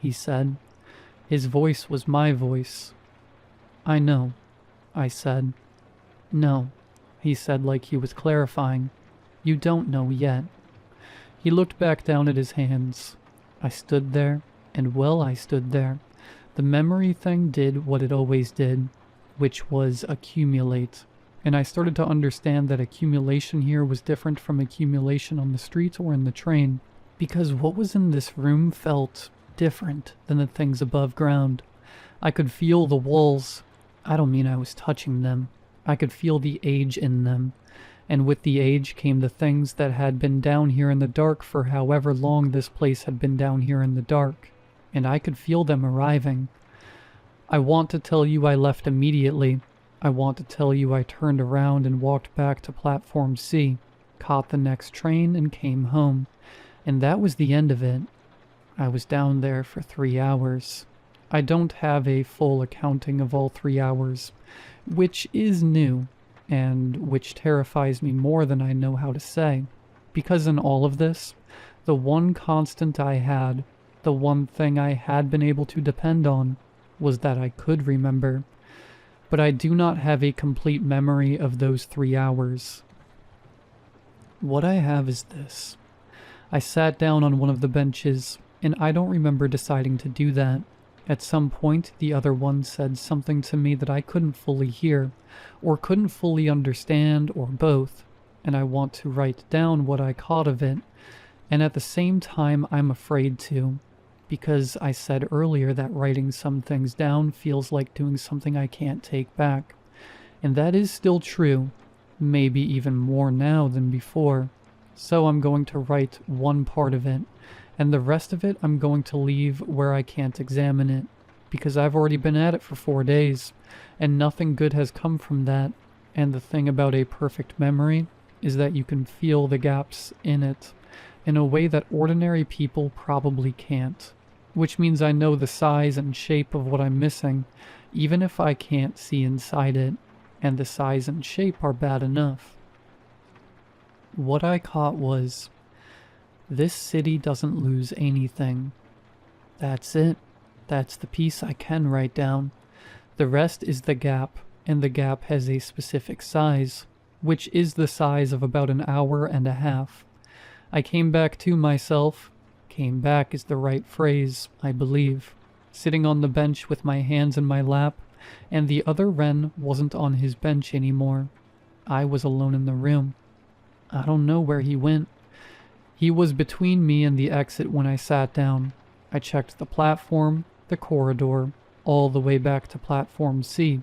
he said. His voice was my voice. I know, I said. No, he said like he was clarifying. You don't know yet. He looked back down at his hands. I stood there, and while I stood there, the memory thing did what it always did, which was accumulate. And I started to understand that accumulation here was different from accumulation on the street or in the train, because what was in this room felt different than the things above ground. I could feel the walls. I don't mean I was touching them. I could feel the age in them, and with the age came the things that had been down here in the dark for however long this place had been down here in the dark, and I could feel them arriving. I want to tell you I left immediately. I want to tell you I turned around and walked back to Platform C, caught the next train, and came home. And that was the end of it. I was down there for 3 hours. I don't have a full accounting of all 3 hours, which is new, and which terrifies me more than I know how to say. Because in all of this, the one constant I had, The one thing I had been able to depend on was that I could remember, but I do not have a complete memory of those 3 hours. What I have is this. I sat down on one of the benches, and I don't remember deciding to do that. At some point, the other one said something to me that I couldn't fully hear, or couldn't fully understand, or both, and I want to write down what I caught of it, and at the same time I'm afraid to, because I said earlier that writing some things down feels like doing something I can't take back, and that is still true, maybe even more now than before. So I'm going to write one part of it, and the rest of it I'm going to leave where I can't examine it, because I've already been at it for 4 days, and nothing good has come from that, and the thing about a perfect memory is that you can feel the gaps in it in a way that ordinary people probably can't, which means I know the size and shape of what I'm missing, even if I can't see inside it, and the size and shape are bad enough. What I caught was, this city doesn't lose anything. That's it. That's the piece I can write down. The rest is the gap, and the gap has a specific size, which is the size of about an hour and a half. I came back to myself. Came back is the right phrase, I believe. Sitting on the bench with my hands in my lap, and the other Wren wasn't on his bench anymore. I was alone in the room. I don't know where he went. He was between me and the exit when I sat down. I checked the platform, the corridor, all the way back to platform C,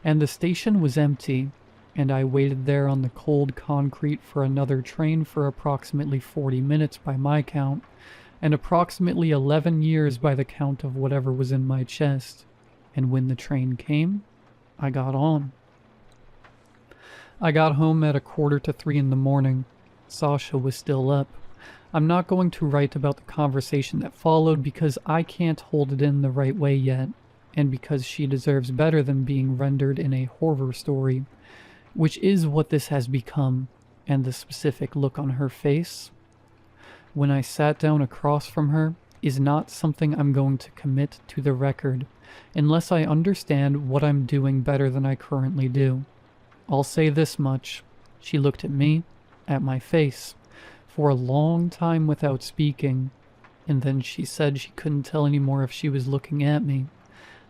and the station was empty, and I waited there on the cold concrete for another train for approximately 40 minutes by my count, and approximately 11 years by the count of whatever was in my chest. And when the train came, I got on. I got home at 2:45 in the morning. Sasha was still up. I'm not going to write about the conversation that followed because I can't hold it in the right way yet, and because she deserves better than being rendered in a horror story, which is what this has become, and the specific look on her face when I sat down across from her is not something I'm going to commit to the record unless I understand what I'm doing better than I currently do. I'll say this much. She looked at me, at my face, for a long time without speaking, and then she said she couldn't tell anymore if she was looking at me.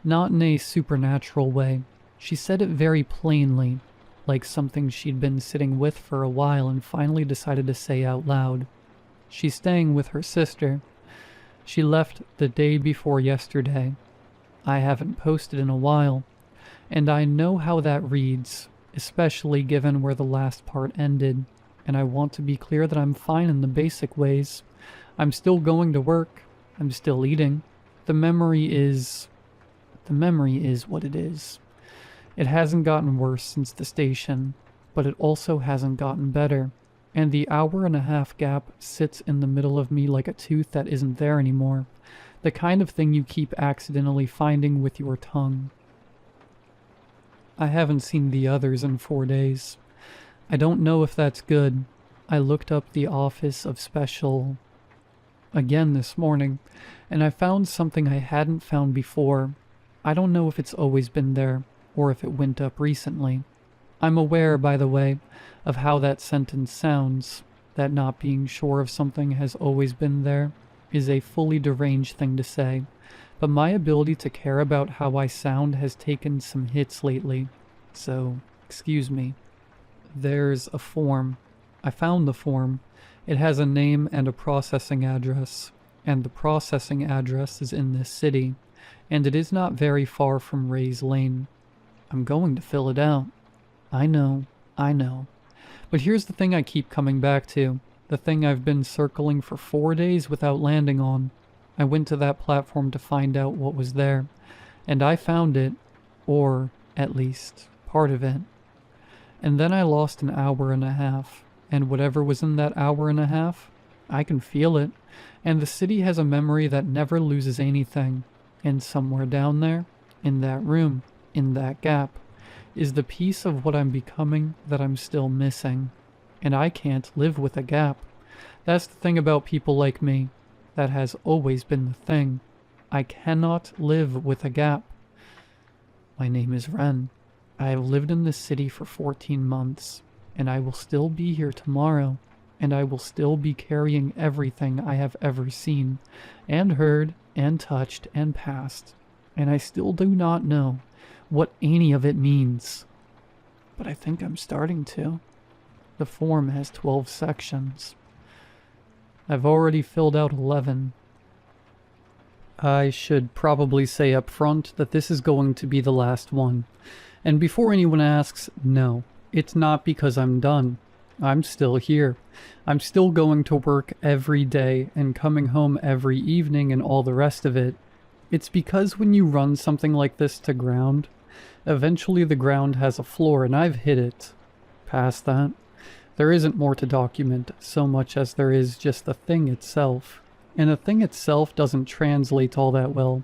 Not in a supernatural way. She said it very plainly, like something she'd been sitting with for a while and finally decided to say out loud. She's staying with her sister. She left the day before yesterday. I haven't posted in a while, and I know how that reads, especially given where the last part ended, and I want to be clear that I'm fine in the basic ways. I'm still going to work. I'm still eating. The memory is what it is. It hasn't gotten worse since the station, but it also hasn't gotten better, and the hour-and-a-half gap sits in the middle of me like a tooth that isn't there anymore, the kind of thing you keep accidentally finding with your tongue. I haven't seen the others in 4 days. I don't know if that's good. I looked up the office of special again this morning, and I found something I hadn't found before. I don't know if it's always been there, or if it went up recently. I'm aware, by the way, of how that sentence sounds, that not being sure if something has always been there is a fully deranged thing to say, but my ability to care about how I sound has taken some hits lately, so excuse me. There's a form. I found the form. It has a name and a processing address, and the processing address is in this city, and it is not very far from Ray's Lane. I'm going to fill it out. I know. But here's the thing I keep coming back to, the thing I've been circling for 4 days without landing on. I went to that platform to find out what was there, and I found it, or at least part of it. And then I lost an hour and a half, and whatever was in that hour and a half, I can feel it, and the city has a memory that never loses anything, and somewhere down there, in that room, in that gap, is the piece of what I'm becoming that I'm still missing, and I can't live with a gap. That's the thing about people like me. That has always been the thing. I cannot live with a gap. My name is Ren. I have lived in this city for 14 months, and I will still be here tomorrow, and I will still be carrying everything I have ever seen, and heard, and touched, and passed, and I still do not know what any of it means. But I think I'm starting to. The form has 12 sections. I've already filled out 11. I should probably say up front that this is going to be the last one. And before anyone asks, no, it's not because I'm done. I'm still here. I'm still going to work every day and coming home every evening and all the rest of it. It's because when you run something like this to ground, eventually the ground has a floor and I've hit it. Past that, there isn't more to document so much as there is just the thing itself. And the thing itself doesn't translate all that well.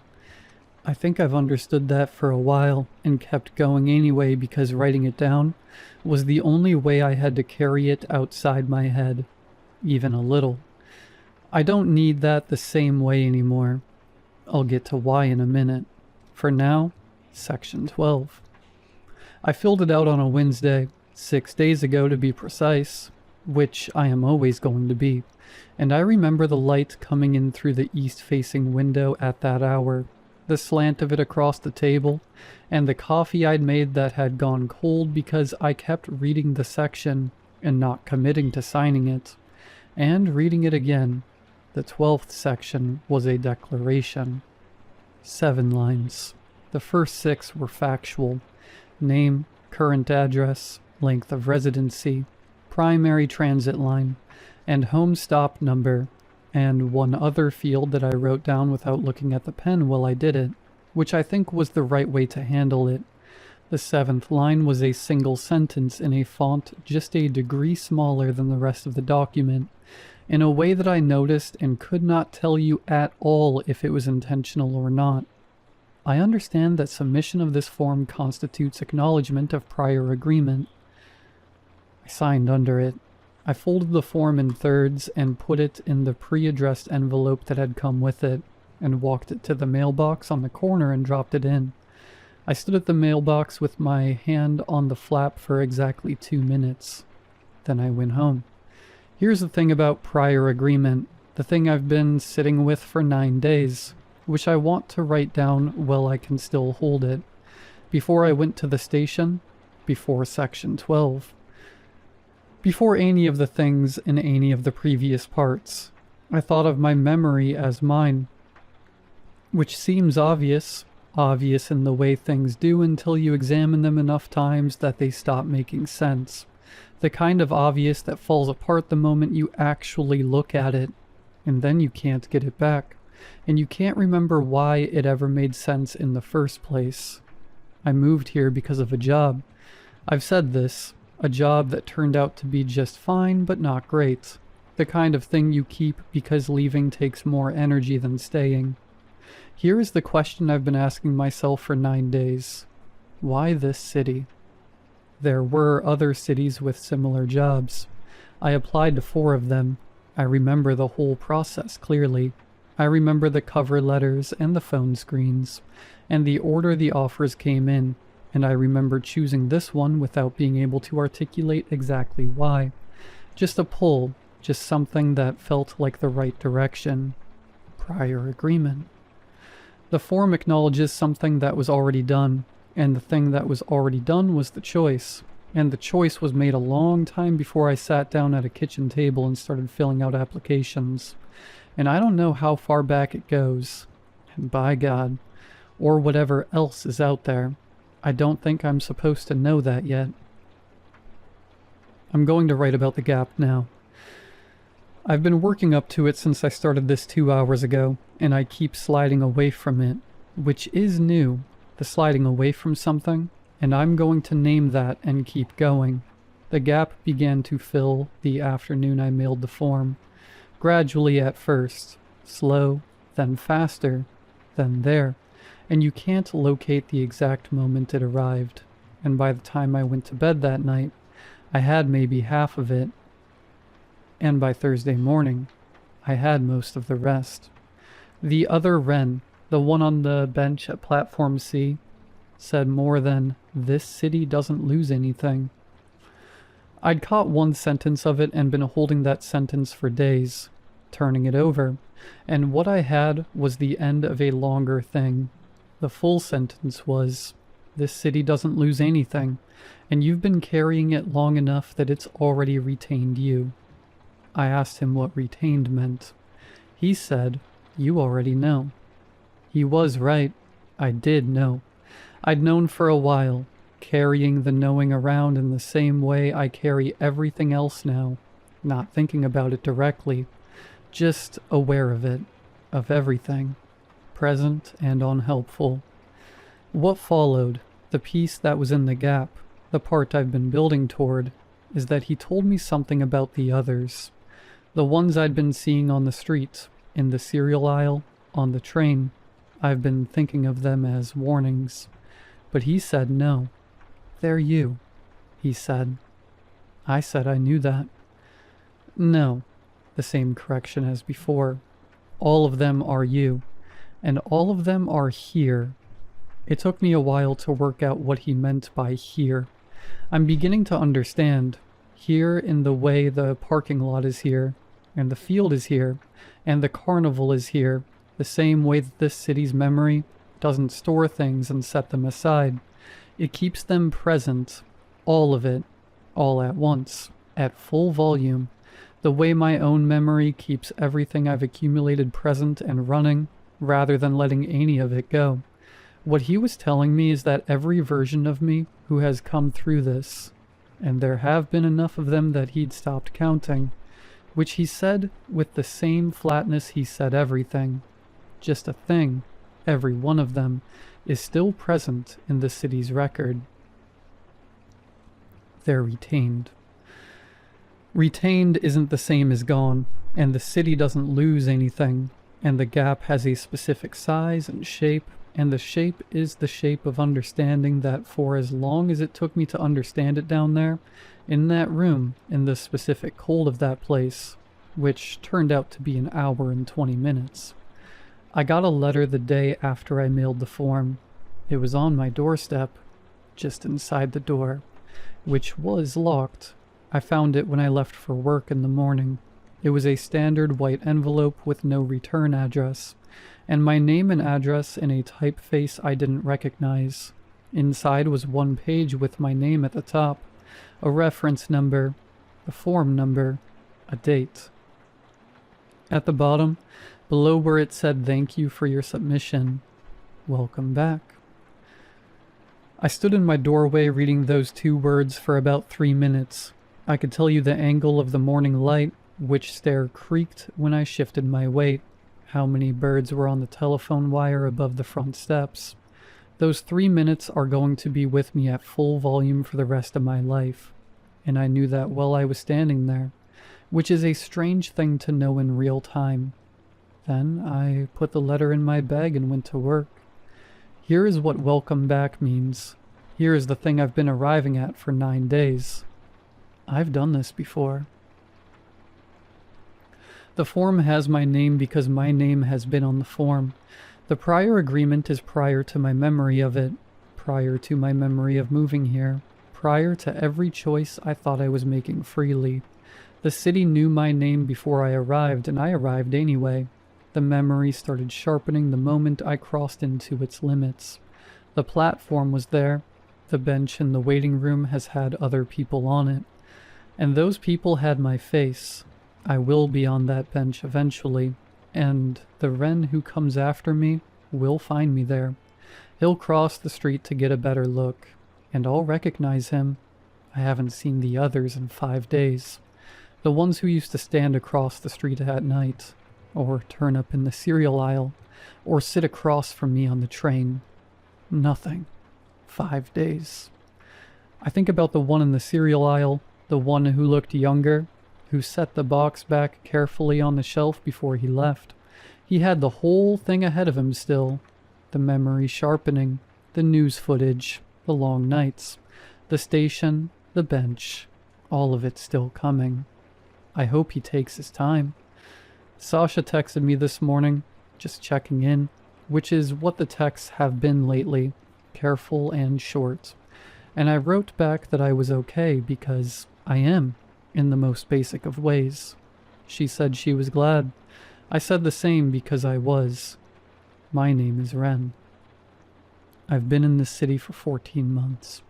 I think I've understood that for a while and kept going anyway because writing it down was the only way I had to carry it outside my head, even a little. I don't need that the same way anymore. I'll get to why in a minute. For now, Section 12. I filled it out on a Wednesday, 6 days ago to be precise, which I am always going to be, and I remember the light coming in through the east-facing window at that hour, the slant of it across the table, and the coffee I'd made that had gone cold because I kept reading the section and not committing to signing it, and reading it again. The 12th section was a declaration. 7 lines. The first 6 were factual. Name, current address, length of residency, primary transit line, and home stop number, and one other field that I wrote down without looking at the pen while I did it, which I think was the right way to handle it. The 7th line was a single sentence in a font just a degree smaller than the rest of the document, in a way that I noticed and could not tell you at all if it was intentional or not. I understand that submission of this form constitutes acknowledgement of prior agreement. I signed under it. I folded the form in thirds and put it in the pre-addressed envelope that had come with it, and walked it to the mailbox on the corner and dropped it in. I stood at the mailbox with my hand on the flap for exactly 2 minutes. Then I went home. Here's the thing about prior agreement, the thing I've been sitting with for 9 days, which I want to write down while I can still hold it. Before I went to the station, before Section 12. Before any of the things in any of the previous parts, I thought of my memory as mine, which seems obvious in the way things do until you examine them enough times that they stop making sense. The kind of obvious that falls apart the moment you actually look at it, and then you can't get it back, and you can't remember why it ever made sense in the first place. I moved here because of a job. I've said this. A job that turned out to be just fine, but not great. The kind of thing you keep because leaving takes more energy than staying. Here is the question I've been asking myself for 9 days. Why this city? There were other cities with similar jobs. I applied to 4 of them. I remember the whole process clearly. I remember the cover letters and the phone screens, and the order the offers came in. And I remember choosing this one without being able to articulate exactly why. Just a pull, just something that felt like the right direction. Prior agreement. The form acknowledges something that was already done, and the thing that was already done was the choice. And the choice was made a long time before I sat down at a kitchen table and started filling out applications. And I don't know how far back it goes. And by God, or whatever else is out there. I don't think I'm supposed to know that yet. I'm going to write about the gap now. I've been working up to it since I started this 2 hours ago, and I keep sliding away from it, which is new, the sliding away from something, and I'm going to name that and keep going. The gap began to fill the afternoon I mailed the form, gradually at first, slow, then faster, then there. And you can't locate the exact moment it arrived, and by the time I went to bed that night, I had maybe half of it, and by Thursday morning, I had most of the rest. The other Wren, the one on the bench at Platform C, said more than, "This city doesn't lose anything." I'd caught one sentence of it and been holding that sentence for days, turning it over, and what I had was the end of a longer thing. The full sentence was, "This city doesn't lose anything, and you've been carrying it long enough that it's already retained you." I asked him what retained meant. He said, "You already know." He was right. I did know. I'd known for a while, carrying the knowing around in the same way I carry everything else now, not thinking about it directly, just aware of it, of everything, present and unhelpful. What followed, the piece that was in the gap, the part I've been building toward, is that he told me something about the others, the ones I'd been seeing on the street, in the cereal aisle, on the train. I've been thinking of them as warnings. But he said no. "They're you," he said. I said I knew that. "No," the same correction as before. "All of them are you, and all of them are here." It took me a while to work out what he meant by here. I'm beginning to understand. Here in the way the parking lot is here, and the field is here, and the carnival is here, the same way that this city's memory doesn't store things and set them aside. It keeps them present, all of it, all at once, at full volume, the way my own memory keeps everything I've accumulated present and running, rather than letting any of it go. What he was telling me is that every version of me who has come through this, and there have been enough of them that he'd stopped counting, which he said with the same flatness he said everything, just a thing, every one of them, is still present in the city's record. They're retained. Retained isn't the same as gone, and the city doesn't lose anything, and the gap has a specific size and shape, and the shape is the shape of understanding that for as long as it took me to understand it down there, in that room, in the specific cold of that place, which turned out to be an hour and 20 minutes. I got a letter the day after I mailed the form. It was on my doorstep, just inside the door, which was locked. I found it when I left for work in the morning. It was a standard white envelope with no return address, and my name and address in a typeface I didn't recognize. Inside was one page with my name at the top, a reference number, a form number, a date. At the bottom, below where it said "Thank you for your submission, welcome back." I stood in my doorway reading those 2 words for about 3 minutes. I could tell you the angle of the morning light, which stair creaked when I shifted my weight, how many birds were on the telephone wire above the front steps. Those 3 minutes are going to be with me at full volume for the rest of my life, and I knew that while I was standing there, which is a strange thing to know in real time. Then I put the letter in my bag and went to work. Here is what welcome back means. Here is the thing I've been arriving at for 9 days. I've done this before. The form has my name because my name has been on the form. The prior agreement is prior to my memory of it, prior to my memory of moving here, prior to every choice I thought I was making freely. The city knew my name before I arrived, and I arrived anyway. The memory started sharpening the moment I crossed into its limits. The platform was there. The bench in the waiting room has had other people on it. And those people had my face. I will be on that bench eventually, and the Wren who comes after me will find me there. He'll cross the street to get a better look, and I'll recognize him. I haven't seen the others in 5 days. The ones who used to stand across the street at night, or turn up in the cereal aisle, or sit across from me on the train. Nothing. 5 days. I think about the one in the cereal aisle, the one who looked younger, who set the box back carefully on the shelf before he left. He had the whole thing ahead of him still. The memory sharpening, the news footage, the long nights, the station, the bench, all of it still coming. I hope he takes his time. Sasha texted me this morning, just checking in, which is what the texts have been lately, careful and short. And I wrote back that I was okay because I am, in the most basic of ways. She said she was glad. I said the same because I was. My name is Ren. I've been in this city for 14 months,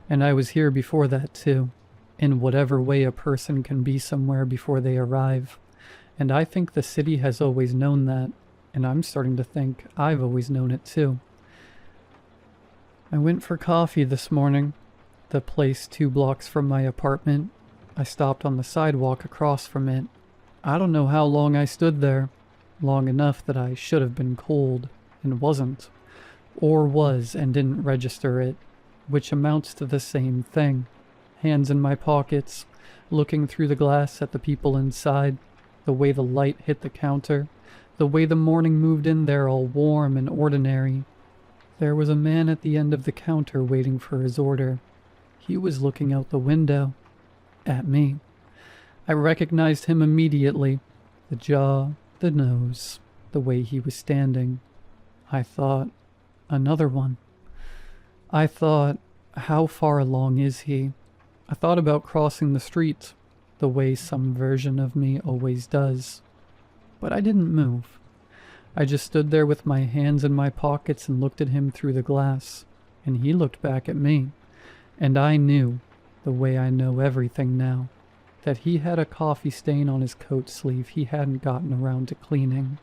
and I was here before that too, in whatever way a person can be somewhere before they arrive. And I think the city has always known that, and I'm starting to think I've always known it too. I went for coffee this morning, the place 2 blocks from my apartment. I stopped on the sidewalk across from it. I don't know how long I stood there, long enough that I should have been cold, and wasn't. Or was and didn't register it, which amounts to the same thing. Hands in my pockets, looking through the glass at the people inside, the way the light hit the counter, the way the morning moved in there all warm and ordinary. There was a man at the end of the counter waiting for his order. He was looking out the window, at me. I recognized him immediately, the jaw, the nose, the way he was standing. I thought, another one. I thought, how far along is he? I thought about crossing the street, the way some version of me always does. But I didn't move. I just stood there with my hands in my pockets and looked at him through the glass, and he looked back at me. And I knew, the way I know everything now, that he had a coffee stain on his coat sleeve he hadn't gotten around to cleaning.